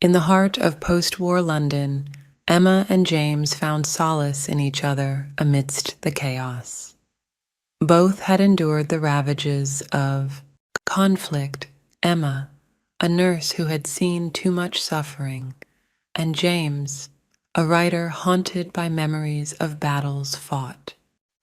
In the heart of post-war London, Emma and James found solace in each other amidst the chaos. Both had endured the ravages of conflict. Emma, a nurse who had seen too much suffering, and James, a writer haunted by memories of battles fought.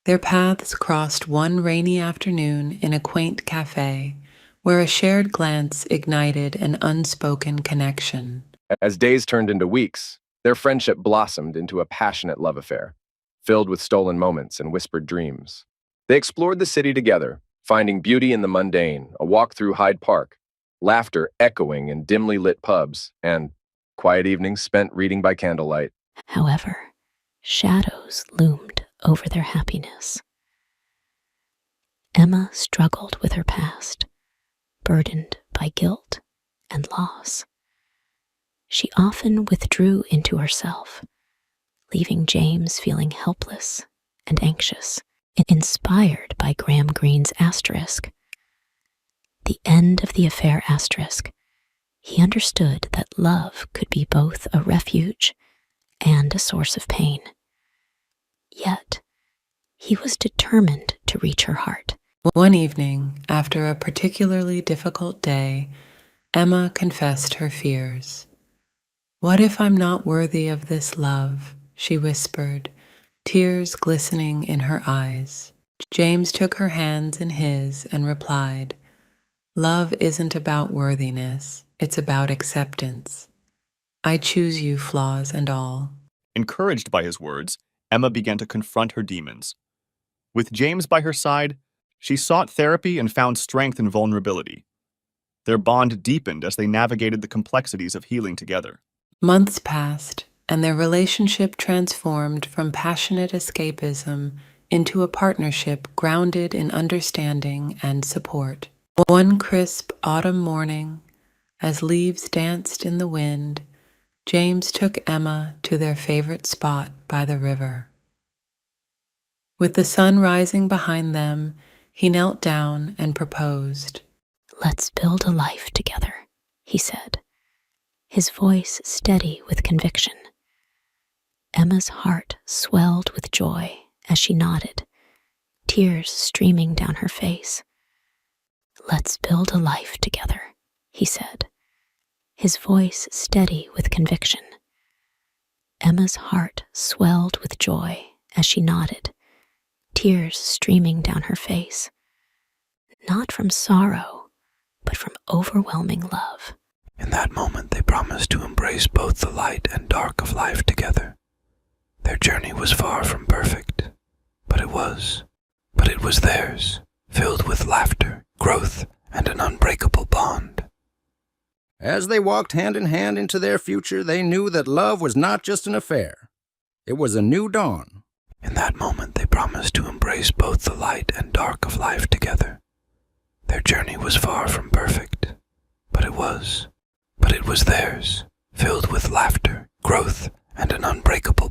Their paths crossed one rainy afternoon in a quaint cafe where a shared glance ignited an unspoken connection. As days turned into weeks, their friendship blossomed into a passionate love affair, filled with stolen moments and whispered dreams. They explored the city together, finding beauty in the mundane, a walk through Hyde Park, laughter echoing in dimly lit pubs, and quiet evenings spent reading by candlelight. However, shadows loomed over their happiness. Emma struggled with her past, burdened by guilt and loss. She often withdrew into herself, leaving James feeling helpless and anxious, inspired by Graham Greene's Asterisk. The end of the affair Asterisk, he understood that love could be both a refuge and a source of pain. Yet, he was determined to reach her heart. One evening, after a particularly difficult day, Emma confessed her fears. "What if I'm not worthy of this love?" she whispered, tears glistening in her eyes. James took her hands in his and replied, "Love isn't about worthiness, it's about acceptance. I choose you, flaws and all." Encouraged by his words, Emma began to confront her demons. With James by her side, she sought therapy and found strength in vulnerability. Their bond deepened as they navigated the complexities of healing together. Months passed, and their relationship transformed from passionate escapism into a partnership grounded in understanding and support. One crisp autumn morning, as leaves danced in the wind, James took Emma to their favorite spot by the river. With the sun rising behind them, he knelt down and proposed. "Let's build a life together," he said, his voice steady with conviction. Emma's heart swelled with joy as she nodded, tears streaming down her face. "Let's build a life together," he said, his voice steady with conviction. Emma's heart swelled with joy as she nodded, tears streaming down her face. Not from sorrow, but from overwhelming love. In that moment, they promised to embrace both the light and dark of life together. Their journey was far from perfect, but it was theirs, filled with laughter, growth, and an unbreakable bond. As they walked hand in hand into their future, they knew that love was not just an affair. It was a new dawn. In that moment, they promised to embrace both the light and dark of life together. Their journey was far from perfect, but it was theirs, filled with laughter, growth, and an unbreakable